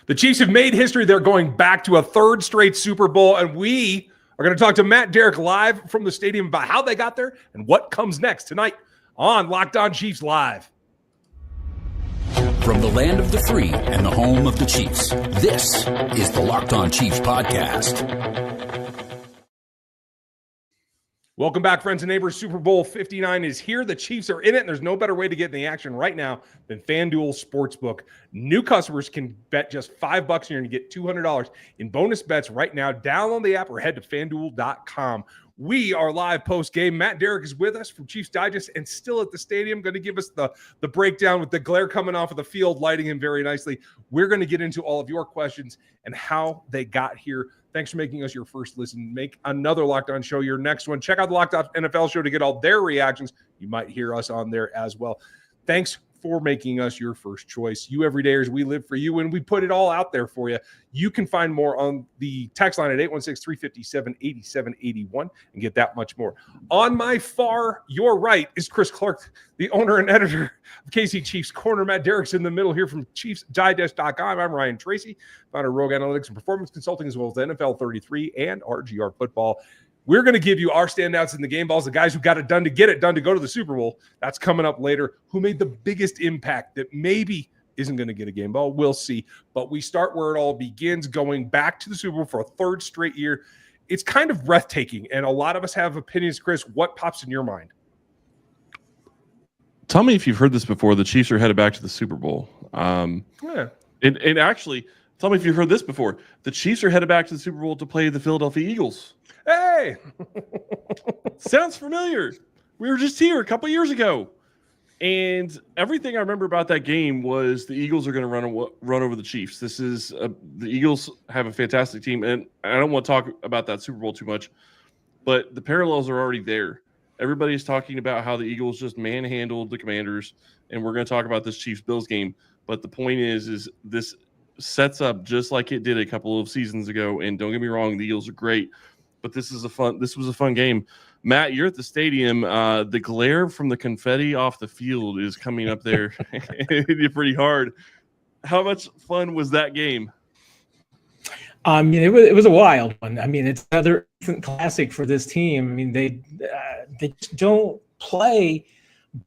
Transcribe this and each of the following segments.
The Chiefs have made history. They're going back to a third straight Super Bowl, and we are going to talk to Matt Derrick live from the stadium about how they got there and what comes next tonight on Locked On Chiefs Live. From the land of the free and the home of the Chiefs, this is the Locked On Chiefs podcast. Welcome back, friends and neighbors. Super Bowl 59 is here. The Chiefs are in it, and there's no better way to get in the action right now than FanDuel Sportsbook. New customers can bet just $5 and you're going to get $200 in bonus bets right now. Download the app or head to FanDuel.com. We are live post-game. Matt Derrick is with us from Chiefs Digest and still at the stadium, going to give us the breakdown with the glare coming off of the field, lighting him very nicely. We're going to get into all of your questions and how they got here. Thanks for making us your first listen. Make another Locked On show your next one. Check out the Locked On NFL show to get all their reactions. You might hear us on there as well. Thanks for making us your first choice. You everydayers, we live for you, and we put it all out there for you. You can find more on the text line at 816-357-8781 and get that much more. On my far, your right is Chris Clark, the owner and editor of KC Chiefs Corner. Matt Derrick's in the middle here from ChiefsDigest.com. I'm Ryan Tracy, founder of Rogue Analytics and Performance Consulting, as well as NFL 33 and RGR Football. We're going to give you our standouts in the game balls, the guys who got it done to get it done to go to the Super Bowl. That's coming up later. Who made the biggest impact that maybe isn't going to get a game ball? We'll see. But we start where it all begins, going back to the Super Bowl for a third straight year. It's kind of breathtaking, and a lot of us have opinions. Chris, what pops in your mind? Tell me if you've heard this before. The Chiefs are headed back to the Super Bowl. And actually, tell me if you've heard this before. The Chiefs are headed back to the Super Bowl to play the Philadelphia Eagles. Hey! Sounds familiar. We were just here a couple years ago. And everything I remember about that game was the Eagles are going to run over the Chiefs. The Eagles have a fantastic team, and I don't want to talk about that Super Bowl too much, but the parallels are already there. Everybody's talking about how the Eagles just manhandled the Commanders, and we're going to talk about this Chiefs-Bills game. But the point is this sets up just like it did a couple of seasons ago. And don't get me wrong, the Eagles are great. But this was a fun game. Matt, you're at the stadium. The glare from the confetti off the field is coming up there pretty hard. How much fun was that game? It was a wild one. I mean, it's another classic for this team. I mean, they just don't play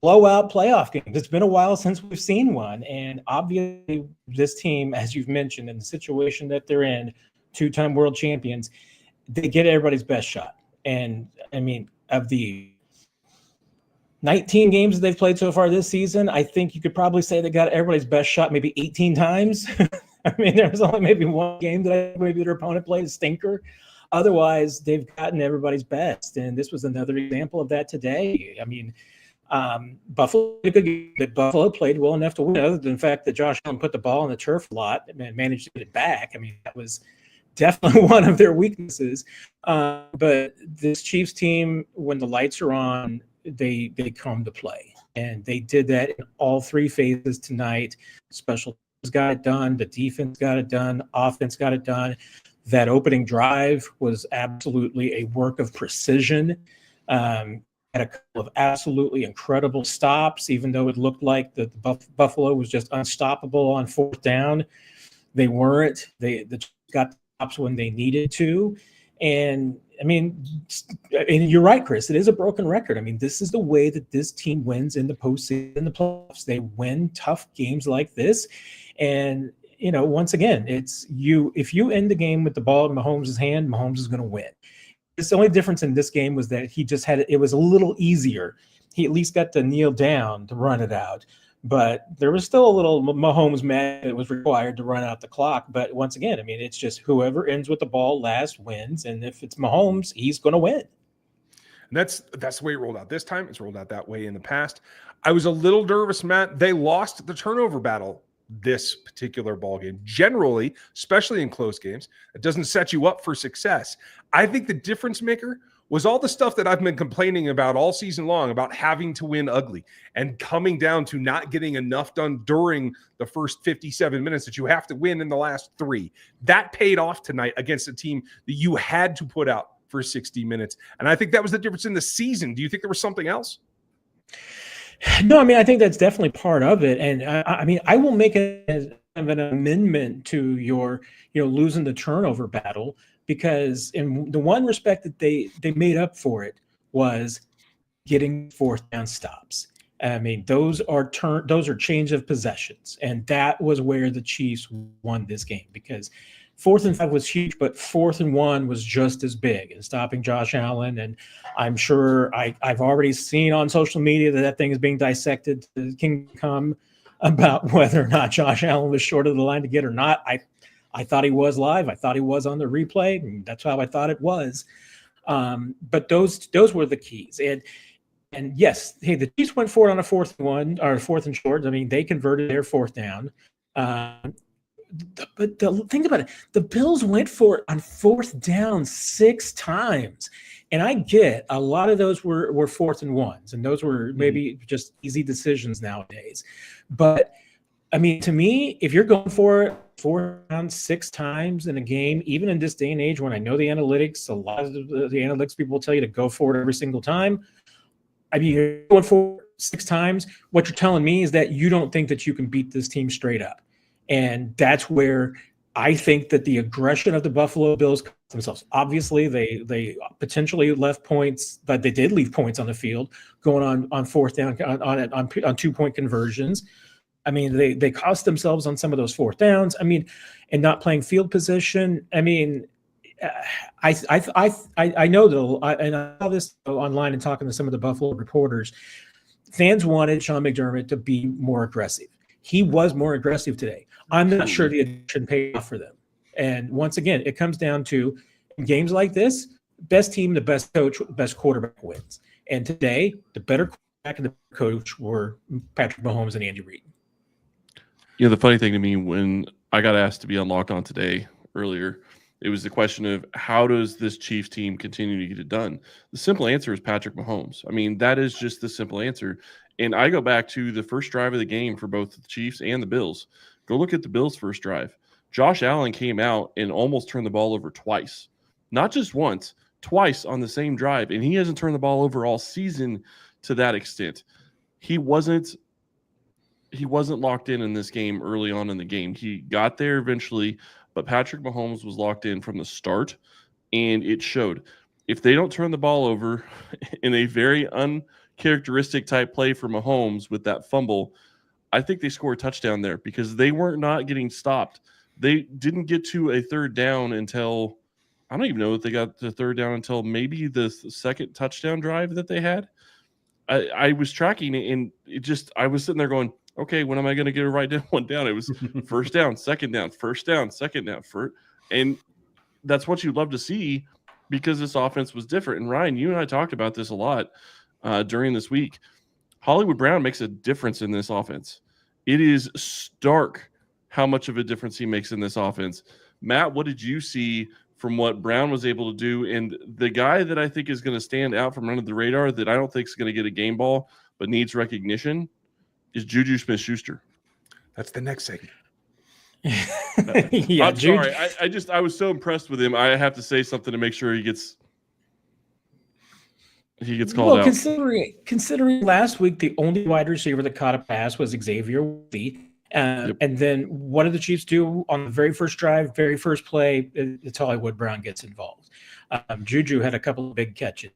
blowout playoff games. It's been a while since we've seen one. And obviously, this team, as you've mentioned, in the situation that they're in, two-time world champions, they get everybody's best shot. And I mean, of the 19 games that they've played so far this season, I think you could probably say they got everybody's best shot maybe 18 times. I mean, there was only maybe one game that maybe their opponent played a stinker. Otherwise, they've gotten everybody's best. And this was another example of that today. I mean, Buffalo played well enough to win, other than the fact that Josh Allen put the ball on the turf a lot and managed to get it back. I mean, that was definitely one of their weaknesses. But this Chiefs team, when the lights are on, they come to play. And they did that in all three phases tonight. Special teams got it done. The defense got it done. Offense got it done. That opening drive was absolutely a work of precision. Had a couple of absolutely incredible stops, even though it looked like the Buffalo was just unstoppable on fourth down. They weren't. They got stops when they needed to. And I mean, and you're right, Chris, it is a broken record. I mean, this is the way that this team wins in the postseason, in the playoffs. They win tough games like this. And, you know, once again, it's if you end the game with the ball in Mahomes' hand, Mahomes is going to win. It's the only difference in this game was that he just it was a little easier. He at least got to kneel down to run it out. But there was still a little Mahomes magic that was required to run out the clock. But once again, I mean, it's just whoever ends with the ball last wins. And if it's Mahomes, he's going to win. And that's the way it rolled out this time. It's rolled out that way in the past. I was a little nervous, Matt. They lost the turnover battle this particular ball game. Generally, especially in close games, it doesn't set you up for success. I think the difference maker was all the stuff that I've been complaining about all season long about having to win ugly and coming down to not getting enough done during the first 57 minutes that you have to win in the last three. That paid off tonight against a team that you had to put out for 60 minutes. And I think that was the difference in the season. Do you think there was something else? No, I mean, I think that's definitely part of it. And I mean, I will make it of an amendment to your, losing the turnover battle, because in the one respect that they made up for it was getting fourth down stops. I mean, those are change of possessions, and that was where the Chiefs won this game, because 4th and 5 was huge, but 4th and 1 was just as big in stopping Josh Allen. And I'm sure I've already seen on social media that thing is being dissected to the kingdom come about whether or not Josh Allen was short of the line to get or not. I thought he was live. I thought he was on the replay, and that's how I thought it was. But those were the keys. And yes, hey, the Chiefs went for it on a 4th and 1 or 4th and short. I mean, they converted their 4th down. But think about it. The Bills went for it on 4th down 6 times. And I get a lot of those were 4th and 1s, and those were maybe just easy decisions nowadays. But, I mean, to me, if you're going for it 4th down 6 times in a game, even in this day and age when I know the analytics, a lot of the analytics people will tell you to go for it every single time. I mean, you're going for it 6 times. What you're telling me is that you don't think that you can beat this team straight up. And that's where I think that the aggression of the Buffalo Bills cost themselves. Obviously, they potentially left points, but they did leave points on the field going on 4th down on 2-point conversions. I mean, they cost themselves on some of those 4th downs. I mean, and not playing field position. I mean, I know that, and I saw this online and talking to some of the Buffalo reporters. Fans wanted Sean McDermott to be more aggressive. He was more aggressive today. I'm not sure the addition paid off for them. And once again, it comes down to in games like this, best team, the best coach, best quarterback wins. And today, the better quarterback and the coach were Patrick Mahomes and Andy Reid. You know, the funny thing to me, when I got asked to be on Locked On Today earlier, it was the question of how does this Chiefs team continue to get it done? The simple answer is Patrick Mahomes. I mean, that is just the simple answer. And I go back to the first drive of the game for both the Chiefs and the Bills. Go look at the Bills' first drive. Josh Allen came out and almost turned the ball over twice. Not just once, twice on the same drive. And he hasn't turned the ball over all season to that extent. He wasn't locked in this game early on in the game. He got there eventually, but Patrick Mahomes was locked in from the start, and it showed. If they don't turn the ball over in a very uncharacteristic type play for Mahomes with that fumble, I think they score a touchdown there because they weren't not getting stopped. They didn't get to a 3rd down until – I don't even know if they got to 3rd down until maybe the second touchdown drive that they had. I was tracking it, and I was sitting there going, okay, when am I going to get a right one down? It was 1st down, 2nd down, 1st down, 2nd down. And that's what you love to see because this offense was different. And Ryan, you and I talked about this a lot during this week. Hollywood Brown makes a difference in this offense. It is stark how much of a difference he makes in this offense. Matt, what did you see from what Brown was able to do? And the guy that I think is going to stand out from under the radar that I don't think is going to get a game ball but needs recognition is Juju Smith-Schuster. That's the next segment. Yeah, I'm sorry. I was so impressed with him. I have to say something to make sure he gets called out. Considering last week the only wide receiver that caught a pass was Xavier Worthy. Yep. And then what did the Chiefs do on the very first drive, very first play? It's Hollywood Brown gets involved. Juju had a couple of big catches.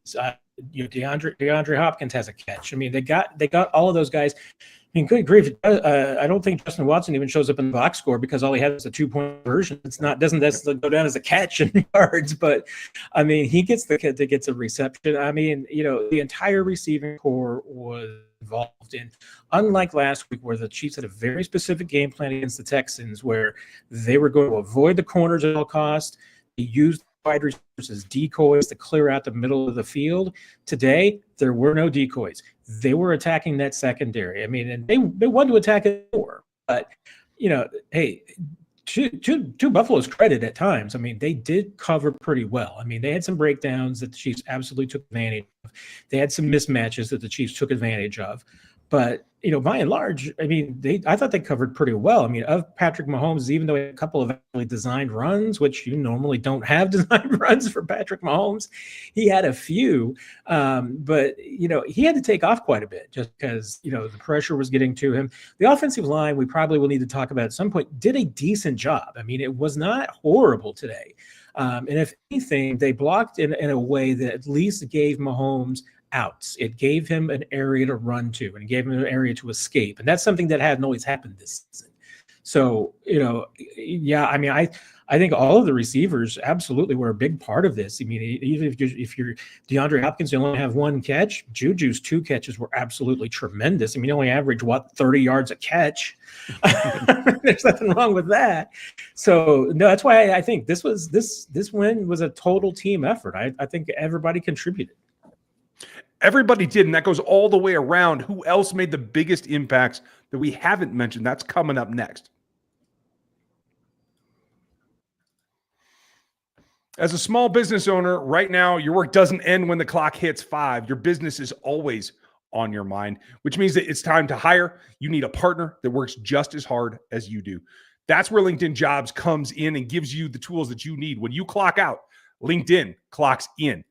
DeAndre Hopkins has a catch. I mean, they got all of those guys. I mean, good grief! I don't think Justin Watson even shows up in the box score because all he has is a 2-point version. Doesn't necessarily go down as a catch in yards, but I mean, he gets a reception. I mean, the entire receiving core was involved in. Unlike last week, where the Chiefs had a very specific game plan against the Texans, where they were going to avoid the corners at all costs, they used wide receivers as decoys to clear out the middle of the field. Today, there were no decoys. They were attacking that secondary. I mean, and they wanted to attack it more. But, hey, to Buffalo's credit at times, I mean, they did cover pretty well. I mean, they had some breakdowns that the Chiefs absolutely took advantage of. They had some mismatches that the Chiefs took advantage of. But, by and large, I mean, I thought they covered pretty well. I mean, of Patrick Mahomes, even though he had a couple of actually designed runs, which you normally don't have designed runs for Patrick Mahomes, he had a few. But, he had to take off quite a bit just because, the pressure was getting to him. The offensive line, we probably will need to talk about at some point, did a decent job. I mean, it was not horrible today. And if anything, they blocked in a way that at least gave Mahomes outs. It gave him an area to run to, and it gave him an area to escape. And that's something that hadn't always happened this season. So, yeah, I mean, I think all of the receivers absolutely were a big part of this. I mean, even if you're DeAndre Hopkins, you only have one catch. Juju's 2 catches were absolutely tremendous. I mean, he only averaged 30 yards a catch. There's nothing wrong with that. So no, that's why I think this win was a total team effort. I think everybody contributed. Everybody did, and that goes all the way around. Who else made the biggest impacts that we haven't mentioned? That's coming up next. As a small business owner, right now, your work doesn't end when the clock hits 5. Your business is always on your mind, which means that it's time to hire. You need a partner that works just as hard as you do. That's where LinkedIn Jobs comes in and gives you the tools that you need. When you clock out, LinkedIn clocks in.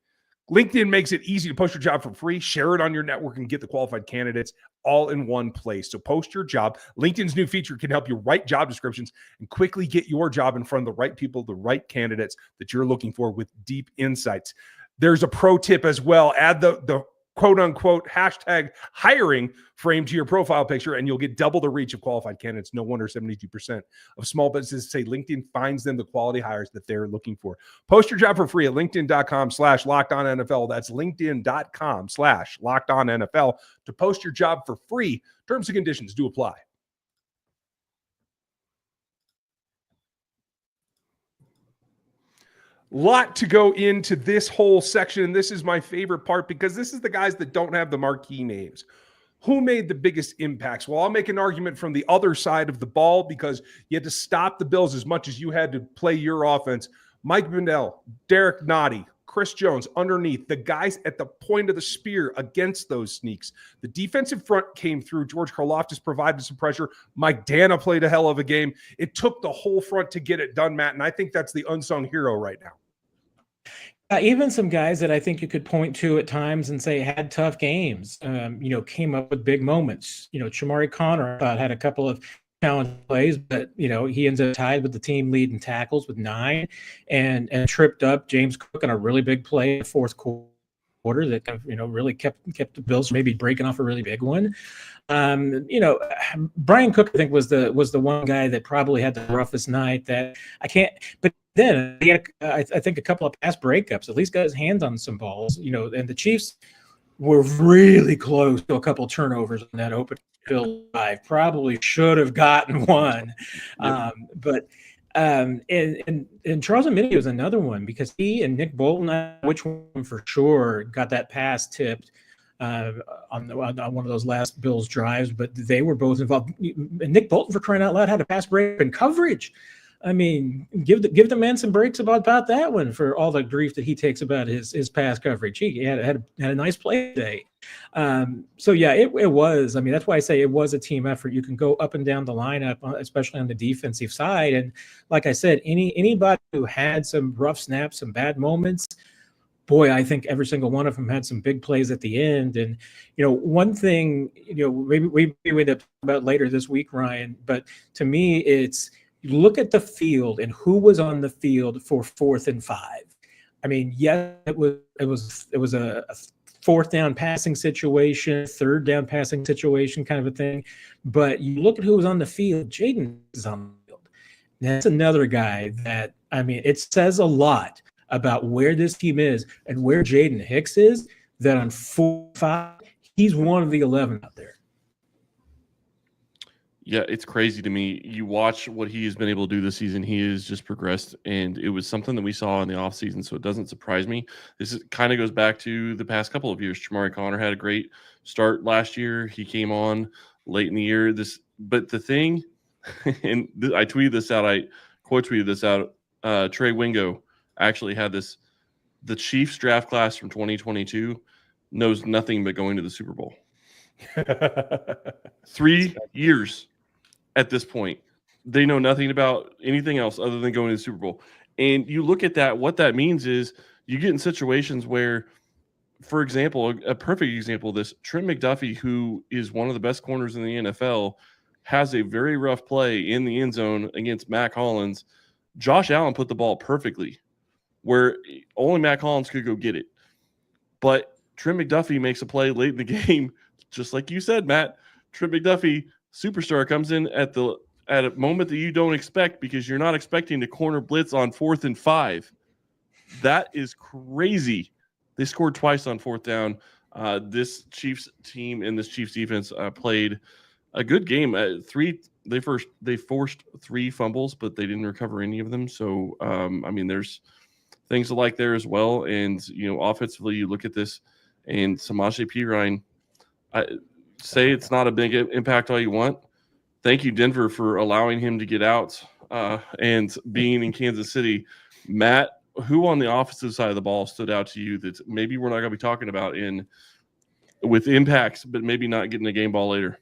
LinkedIn makes it easy to post your job for free, share it on your network, and get the qualified candidates all in one place. So post your job. LinkedIn's new feature can help you write job descriptions and quickly get your job in front of the right people, the right candidates that you're looking for with deep insights. There's a pro tip as well. Add the quote-unquote hashtag hiring frame to your profile picture, and you'll get double the reach of qualified candidates. No wonder 72% of small businesses say LinkedIn finds them the quality hires that they're looking for. Post your job for free at linkedin.com/LockedOnNFL. That's linkedin.com/LockedOnNFL to post your job for free. Terms and conditions do apply. Lot to go into this whole section, and this is my favorite part because this is the guys that don't have the marquee names. Who made the biggest impacts? Well, I'll make an argument from the other side of the ball because you had to stop the Bills as much as you had to play your offense. Mike Bendel, Derek Nottie, Chris Jones underneath, the guys at the point of the spear against those sneaks. The defensive front came through. George Karlaftis provided some pressure. Mike Dana played a hell of a game. It took the whole front to get it done, Matt, and I think that's the unsung hero right now. Even some guys that I think you could point to at times and say had tough games, came up with big moments. Chamari Connor, I thought, had a couple of challenge plays, but he ends up tied with the team lead in tackles with 9, and tripped up James Cook on a really big play in the fourth quarter that really kept the Bills maybe breaking off a really big one. Brian Cook, I think, was the one guy that probably had the roughest night. That I can't, but then he had, I think, a couple of pass breakups. At least got his hands on some balls. And the Chiefs were really close to a couple turnovers on that open field drive. Probably should have gotten one. Yep. And Charles Omenihu was another one because he and Nick Bolton, which one for sure, got that pass tipped on one of those last Bills drives, but they were both involved. And Nick Bolton, for crying out loud, had a pass break in coverage. I mean, give the man some breaks about that one for all the grief that he takes about his pass coverage. He had a nice play today. So yeah, it was. I mean, that's why I say it was a team effort. You can go up and down the lineup, especially on the defensive side. And like I said, anybody who had some rough snaps, some bad moments, boy, I think every single one of them had some big plays at the end. And one thing, maybe we end up talking about later this week, Ryan. But to me, it's, you look at the field and who was on the field for 4th and 5. I mean, yes, it was a 4th down passing situation, 3rd down passing situation kind of a thing. But you look at who was on the field. Jaden is on the field. That's another guy that, I mean, it says a lot about where this team is and where Jaden Hicks is, that on 4-5, he's one of the 11 out there. Yeah, it's crazy to me. You watch what he has been able to do this season. He has just progressed, and it was something that we saw in the offseason, so it doesn't surprise me. This kind of goes back to the past couple of years. Chamari Connor had a great start last year. He came on late in the year. But the thing, and I tweeted this out, I quote tweeted this out, Trey Wingo actually had this, the Chiefs draft class from 2022 knows nothing but going to the Super Bowl. 3 years at this point. They know nothing about anything else other than going to the Super Bowl. And you look at that, what that means is you get in situations where, for example, a perfect example of this, Trent McDuffie, who is one of the best corners in the NFL, has a very rough play in the end zone against Mac Hollins. Josh Allen put the ball perfectly where only Mac Hollins could go get it. But Trent McDuffie makes a play late in the game, just like you said, Matt. Trent McDuffie, superstar, comes in at a moment that you don't expect because you're not expecting the corner blitz on 4th and 5. That is crazy. They scored twice on 4th down. This Chiefs team and this Chiefs defense played a good game. They forced 3 fumbles, but they didn't recover any of them. So, there's things to like there as well. And, offensively, you look at this, and Samaje Perine, say it's not a big impact all you want. Thank you, Denver, for allowing him to get out and being in Kansas City. Matt, who on the offensive side of the ball stood out to you that maybe we're not going to be talking about with impacts, but maybe not getting a game ball later?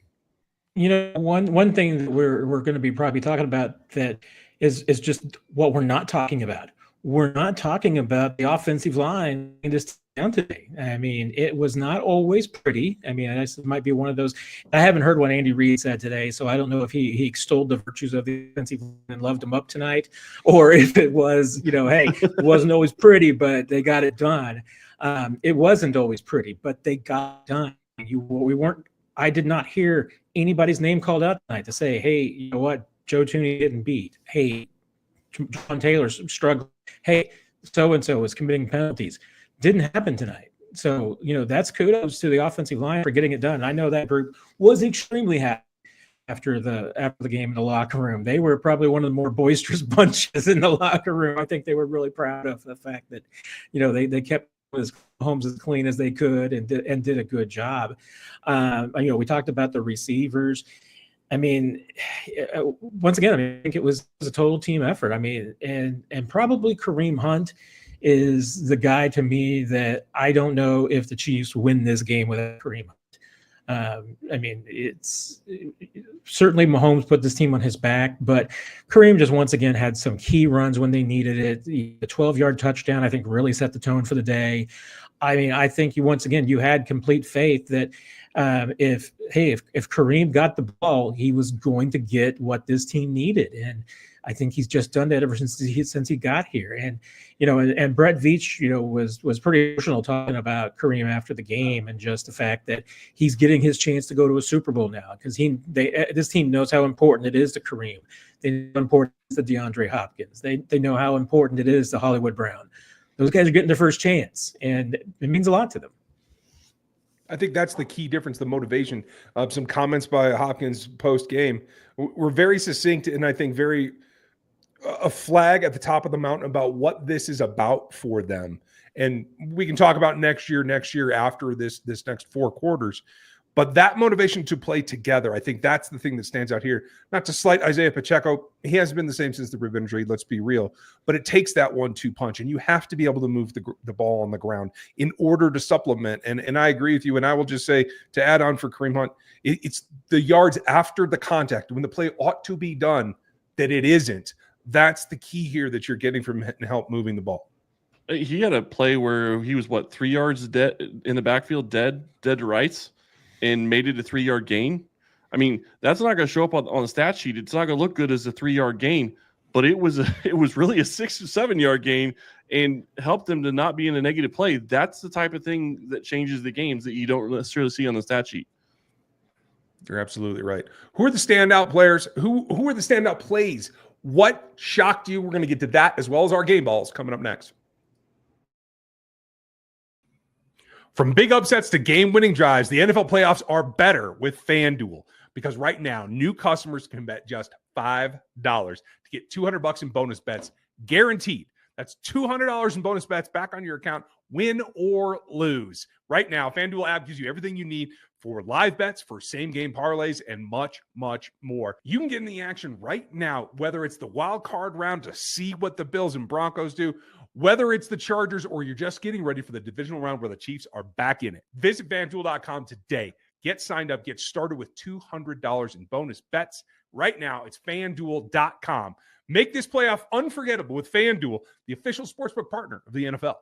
One thing that we're going to be probably talking about that is just what we're not talking about. We're not talking about the offensive line this down today. It was not always pretty. This might be one of those. I haven't heard what Andy Reid said today, so I don't know if he extolled the virtues of the offensive line and loved them up tonight, or if it was, hey, it wasn't always pretty, but they got it done. It wasn't always pretty, but they got it done. I did not hear anybody's name called out tonight to say, hey, you know what, Joe Thuney getting beat. Hey, John Taylor's struggling. Hey, so-and-so is committing penalties. Didn't happen tonight. So, that's kudos to the offensive line for getting it done. I know that group was extremely happy after the game in the locker room. They were probably one of the more boisterous bunches in the locker room. I think they were really proud of the fact that, they kept Holmes as clean as they could and did a good job. We talked about the receivers. Once again, I think it was a total team effort. And probably Kareem Hunt is the guy to me that I don't know if the Chiefs win this game without Kareem Hunt. It's certainly Mahomes put this team on his back, but Kareem just once again had some key runs when they needed it. The 12-yard touchdown, I think, really set the tone for the day. I think you had complete faith that if Kareem got the ball, he was going to get what this team needed. And I think he's just done that ever since he got here. And, and Brett Veach, was pretty emotional talking about Kareem after the game and just the fact that he's getting his chance to go to a Super Bowl now because this team knows how important it is to Kareem. They know how important it is to DeAndre Hopkins. They know how important it is to Hollywood Brown. Those guys are getting their first chance, and it means a lot to them. I think that's the key difference, the motivation. Some comments by Hopkins post-game were very succinct and I think very a flag at the top of the mountain about what this is about for them. And we can talk about next year after this next 4 quarters. But that motivation to play together, I think that's the thing that stands out here. Not to slight Isaiah Pacheco. He hasn't been the same since the rib injury, let's be real. But it takes that 1-2 punch, and you have to be able to move the ball on the ground in order to supplement. And I agree with you, and I will just say, to add on for Kareem Hunt, it's the yards after the contact, when the play ought to be done, that it isn't. That's the key here that you're getting from help moving the ball. He had a play where he was, 3 yards dead in the backfield, dead to rights, and made it a 3-yard gain. That's not going to show up on the stat sheet. It's not going to look good as a 3-yard gain, but it was really a 6 or 7 yard gain and helped them to not be in a negative play. That's the type of thing that changes the games that you don't necessarily see on the stat sheet. You're absolutely right. Who are the standout players? Who are the standout plays? What shocked you? We're going to get to that as well as our game balls coming up next. From big upsets to game-winning drives, the NFL playoffs are better with FanDuel because right now, new customers can bet just $5 to get $200 in bonus bets guaranteed. That's $200 in bonus bets back on your account, win or lose. Right now, FanDuel app gives you everything you need for live bets, for same-game parlays, and much, much more. You can get in the action right now, whether it's the wild card round to see what the Bills and Broncos do, whether it's the Chargers or you're just getting ready for the divisional round where the Chiefs are back in it. Visit FanDuel.com today. Get signed up. Get started with $200 in bonus bets. Right now, it's FanDuel.com. Make this playoff unforgettable with FanDuel, the official sportsbook partner of the NFL.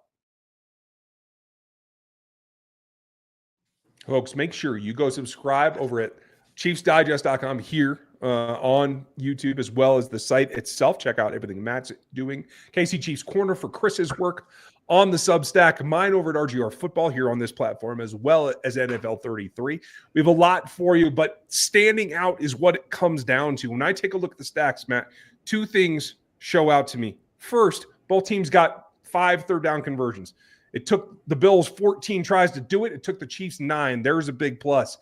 Folks, make sure you go subscribe over at ChiefsDigest.com here on YouTube, as well as the site itself. Check out everything Matt's doing. KC Chiefs Corner for Chris's work on the Substack. Mine over at RGR Football here on this platform, as well as NFL 33. We have a lot for you, but standing out is what it comes down to. When I take a look at the stacks, Matt, two things show out to me. First, both teams got 5 third-down conversions. It took the Bills 14 tries to do it. It took the Chiefs 9. There's a big plus.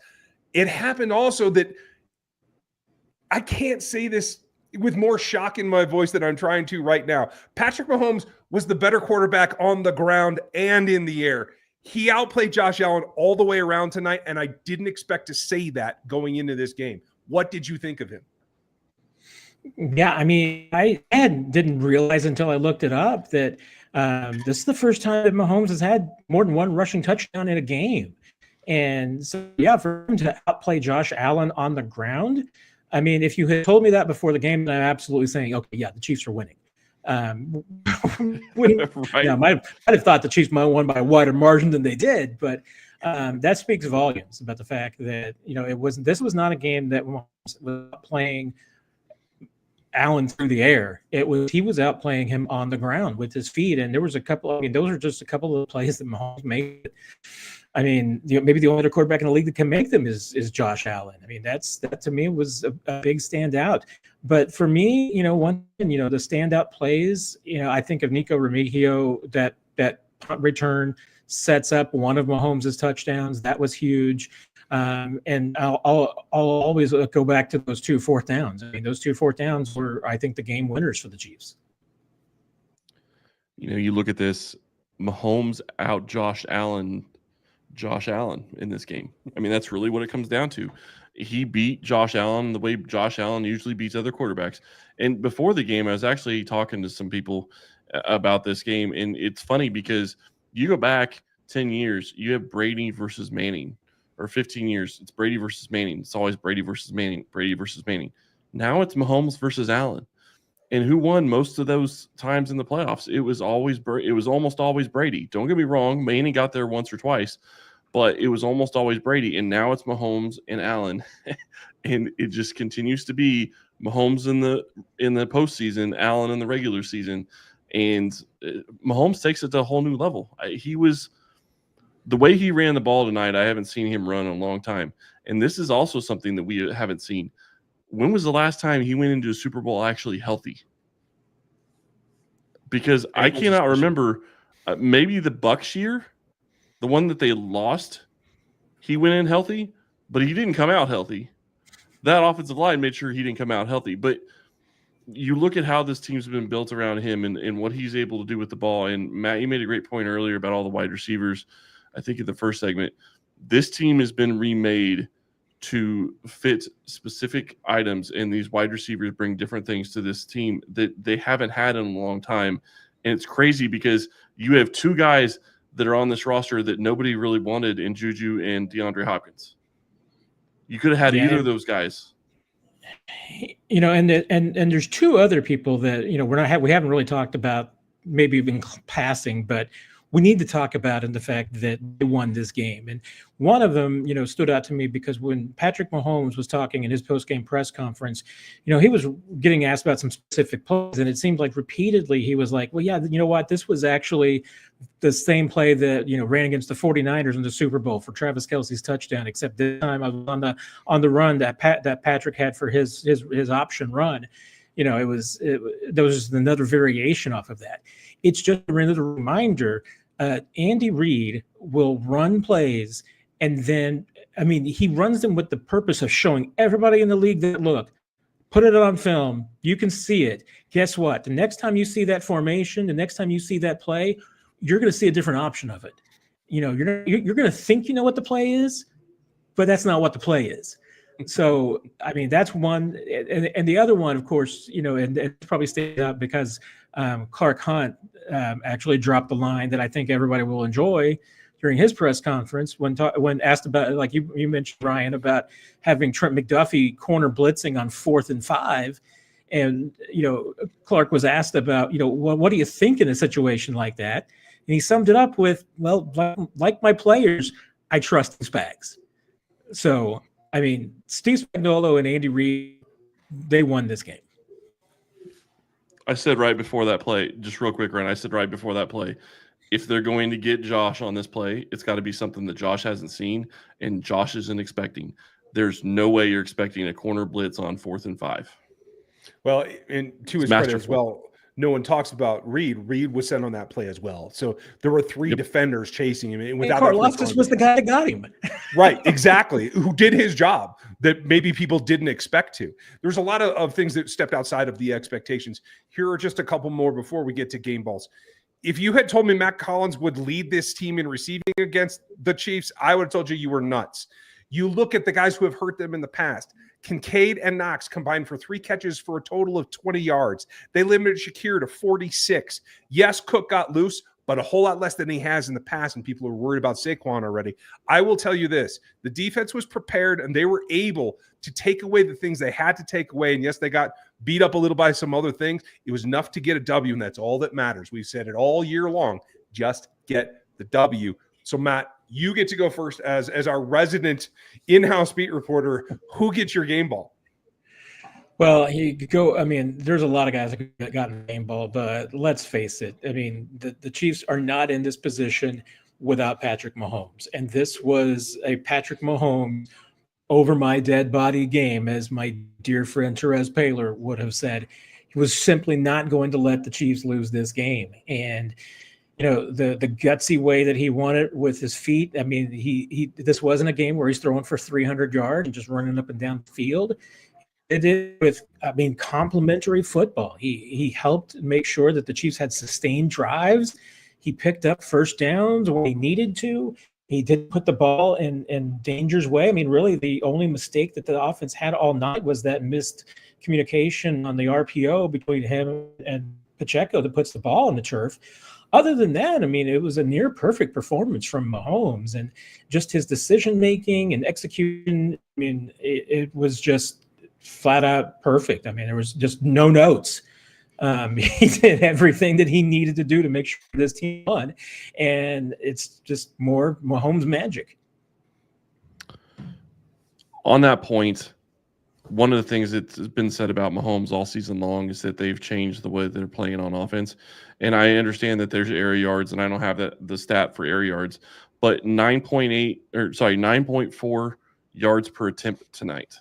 It happened also that I can't say this with more shock in my voice than I'm trying to right now. Patrick Mahomes was the better quarterback on the ground and in the air. He outplayed Josh Allen all the way around tonight, and I didn't expect to say that going into this game. What did you think of him? Yeah, I mean, I didn't realize until I looked it up that this is the first time that Mahomes has had more than one rushing touchdown in a game. And so, yeah, for him to outplay Josh Allen on the ground, I mean, if you had told me that before the game, then I'm absolutely saying, okay, yeah, the Chiefs are winning. Right. Yeah, I'd have thought the Chiefs might have won by a wider margin than they did, but that speaks volumes about the fact that, you know, this was not a game that was playing Allen through the air. He was outplaying him on the ground with his feet, and there was a couple. I mean, those are just a couple of the plays that Mahomes made. I mean, maybe the only other quarterback in the league that can make them is Josh Allen. I mean, that to me was a big standout. But for me, the standout plays, I think of Nico Remigio, that punt return sets up one of Mahomes' touchdowns. That was huge. And I'll always go back to those 2 fourth downs. I mean, those 2 fourth downs were, I think, the game winners for the Chiefs. You look at this, Mahomes out Josh Allen in this game. I mean, that's really what it comes down to. He beat Josh Allen the way Josh Allen usually beats other quarterbacks. And before the game, I was actually talking to some people about this game, and it's funny because you go back 10 years, you have Brady versus Manning. Or 15 years, it's Brady versus Manning. It's always Brady versus Manning, Brady versus Manning. Now it's Mahomes versus Allen. And who won most of those times in the playoffs? It was almost always Brady. Don't get me wrong, Manning got there once or twice, but it was almost always Brady. And now it's Mahomes and Allen. And it just continues to be Mahomes in the postseason, Allen in the regular season. And Mahomes takes it to a whole new level. The way he ran the ball tonight, I haven't seen him run in a long time. And this is also something that we haven't seen. When was the last time he went into a Super Bowl actually healthy? Because I cannot remember. Maybe the Bucs year, the one that they lost, he went in healthy, but he didn't come out healthy. That offensive line made sure he didn't come out healthy. But you look at how this team's been built around him and what he's able to do with the ball. And, Matt, you made a great point earlier about all the wide receivers. I think in the first segment, this team has been remade to fit specific items, and these wide receivers bring different things to this team that they haven't had in a long time. And it's crazy because you have 2 guys that are on this roster that nobody really wanted in Juju and DeAndre Hopkins. You could have had either of those guys. And there's 2 other people that we haven't really talked about, maybe even passing, but we need to talk about in the fact that they won this game. And one of them, stood out to me because when Patrick Mahomes was talking in his post-game press conference, he was getting asked about some specific plays, and it seemed like repeatedly he was like, well, yeah, you know what? This was actually the same play that, ran against the 49ers in the Super Bowl for Travis Kelce's touchdown, except this time I was on the run that Patrick had for his option run. There was just another variation off of that. It's just another reminder. Andy Reid will run plays, and then, he runs them with the purpose of showing everybody in the league that, look, put it on film. You can see it. Guess what? The next time you see that formation, the next time you see that play, you're going to see a different option of it. You're going to think you know what the play is, but that's not what the play is. So, that's one. And the other one, of course, and it probably stayed up because Clark Hunt actually dropped the line that I think everybody will enjoy. during his press conference when asked about, like you mentioned, Ryan, about having Trent McDuffie corner blitzing on 4th and 5. And, Clark was asked about, well, what do you think in a situation like that? And he summed it up with, well, like my players, I trust these Spags. So, I mean, Steve Spagnuolo and Andy Reid, they won this game. I said right before that play, just real quick, Ryan, I said right before that play, if they're going to get Josh on this play, it's got to be something that Josh hasn't seen and Josh isn't expecting. There's no way you're expecting a corner blitz on 4th and 5. Well, and to his credit as well, no one talks about Reed. Reed was sent on that play as well. So there were 3 defenders chasing him. And without Karlaftis was the guy that got him. Right, exactly. Who did his job that maybe people didn't expect to. There's a lot of things that stepped outside of the expectations. Here are just a couple more before we get to game balls. If you had told me Matt Collins would lead this team in receiving against the Chiefs, I would have told you were nuts. You look at the guys who have hurt them in the past. Kincaid and Knox combined for 3 catches for a total of 20 yards. They limited Shakir to 46. Yes, Cook got loose, but a whole lot less than he has in the past, and people are worried about Saquon already. I will tell you this. The defense was prepared, and they were able to take away the things they had to take away. And yes, they got beat up a little by some other things. It was enough to get a W, and that's all that matters. We've said it all year long. Just get the W. So, Matt, you get to go first as our resident in-house beat reporter. Who gets your game ball? Well, there's a lot of guys that got a game ball, but let's face it. I mean, the Chiefs are not in this position without Patrick Mahomes. And this was a Patrick Mahomes over my dead body game, as my dear friend Therese Paylor would have said. He was simply not going to let the Chiefs lose this game. And the gutsy way that he won it with his feet. I mean, this wasn't a game where he's throwing for 300 yards and just running up and down the field. It is with, complimentary football. He helped make sure that the Chiefs had sustained drives. He picked up first downs when he needed to. He didn't put the ball in danger's way. I mean, really, the only mistake that the offense had all night was that missed communication on the RPO between him and Pacheco that puts the ball on the turf. Other than that, I mean, it was a near perfect performance from Mahomes, and just his decision-making and execution. I mean, it was just flat out perfect. I mean, there was just no notes. He did everything that he needed to do to make sure this team won, and it's just more Mahomes magic. On that point, one of the things that's been said about Mahomes all season long is that they've changed the way they're playing on offense. And I understand that there's area yards, and I don't have the stat for area yards, but 9.4 yards per attempt tonight.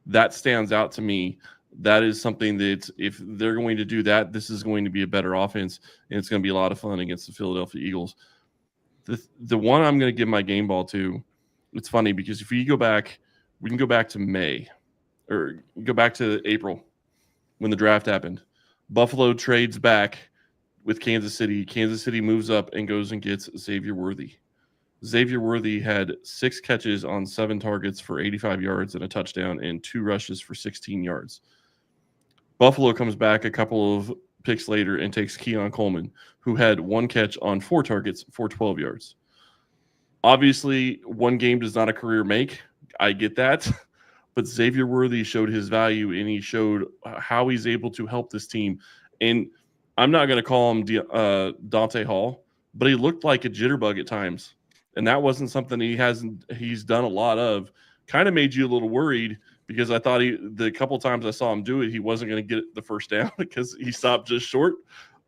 That stands out to me. That is something that if they're going to do that, this is going to be a better offense, and it's going to be a lot of fun against the Philadelphia Eagles. The one I'm going to give my game ball to, it's funny because if you go back, we can go back to May or go back to April when the draft happened. Buffalo trades back with Kansas City. Kansas City moves up and goes and gets Xavier Worthy. Xavier Worthy had 6 catches on 7 targets for 85 yards and a touchdown and 2 rushes for 16 yards. Buffalo comes back a couple of picks later and takes Keon Coleman, who had 1 catch on 4 targets for 12 yards. Obviously, one game does not a career make. I get that. But Xavier Worthy showed his value, and he showed how he's able to help this team. And I'm not going to call him Dante Hall, but he looked like a jitterbug at times. And that wasn't something he's done a lot of. Kind of made you a little worried because I thought the couple times I saw him do it, he wasn't going to get the first down because he stopped just short.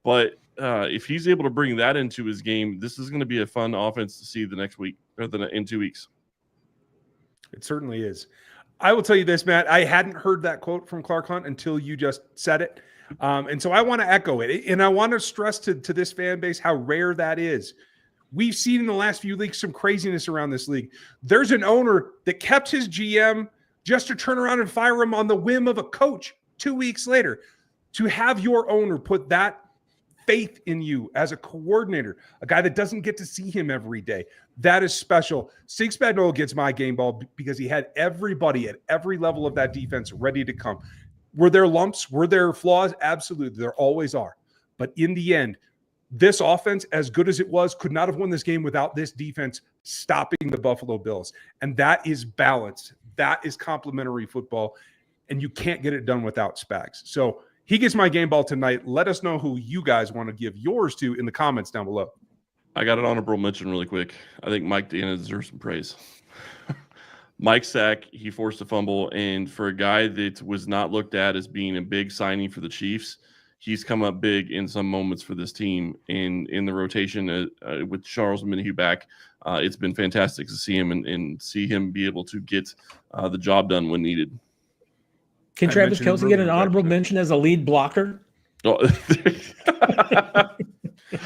But if he's able to bring that into his game, this is going to be a fun offense to see the next week or in 2 weeks. It certainly is. I will tell you this, Matt. I hadn't heard that quote from Clark Hunt until you just said it. And so I want to echo it. And I want to stress to this fan base how rare that is. We've seen in the last few weeks some craziness around this league. There's an owner that kept his GM just to turn around and fire him on the whim of a coach 2 weeks later. To have your owner put that faith in you as a coordinator, a guy that doesn't get to see him every day, that is special. Steve Spagnuolo gets my game ball because he had everybody at every level of that defense ready to come. Were there lumps? Were there flaws? Absolutely. There always are. But in the end, this offense, as good as it was, could not have won this game without this defense stopping the Buffalo Bills. And that is balance. That is complementary football. And you can't get it done without Spags. So he gets my game ball tonight. Let us know who you guys want to give yours to in the comments down below. I got an honorable mention really quick. I think Mike Dana deserves some praise. Mike sack, he forced a fumble, and for a guy that was not looked at as being a big signing for the Chiefs, he's come up big in some moments for this team. And in the rotation with Charles Minihue back, it's been fantastic to see him and see him be able to get the job done when needed. Can Travis Kelce get an honorable mention as a lead blocker? Oh,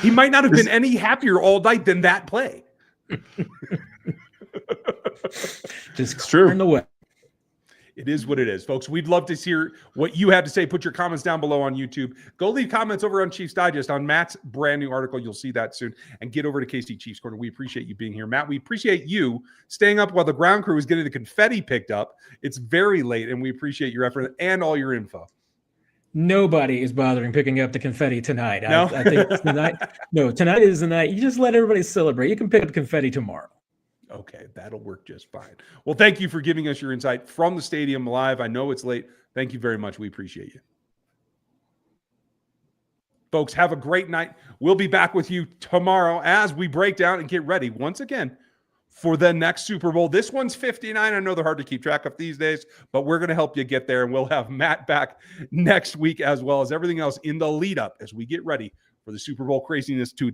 he might not have been any happier all night than that play. Just clearing the way. It is what it is, folks. We'd love to hear what you had to say. Put your comments down below on YouTube. Go leave comments over on Chiefs Digest on Matt's brand new article. You'll see that soon. And get over to KC Chiefs Corner. We appreciate you being here. Matt, we appreciate you staying up while the ground crew is getting the confetti picked up. It's very late, and we appreciate your effort and all your info. Nobody is bothering picking up the confetti tonight. No? I think tonight. No, tonight is the night. You just let everybody celebrate. You can pick up confetti tomorrow. Okay, that'll work just fine. Well, thank you for giving us your insight from the stadium live. I know it's late. Thank you very much. We appreciate you. Folks, have a great night. We'll be back with you tomorrow as we break down and get ready once again for the next Super Bowl. This one's 59. I know they're hard to keep track of these days, but we're going to help you get there, and we'll have Matt back next week as well as everything else in the lead up as we get ready for the Super Bowl craziness to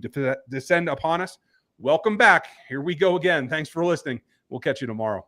descend upon us. Welcome back. Here we go again. Thanks for listening. We'll catch you tomorrow.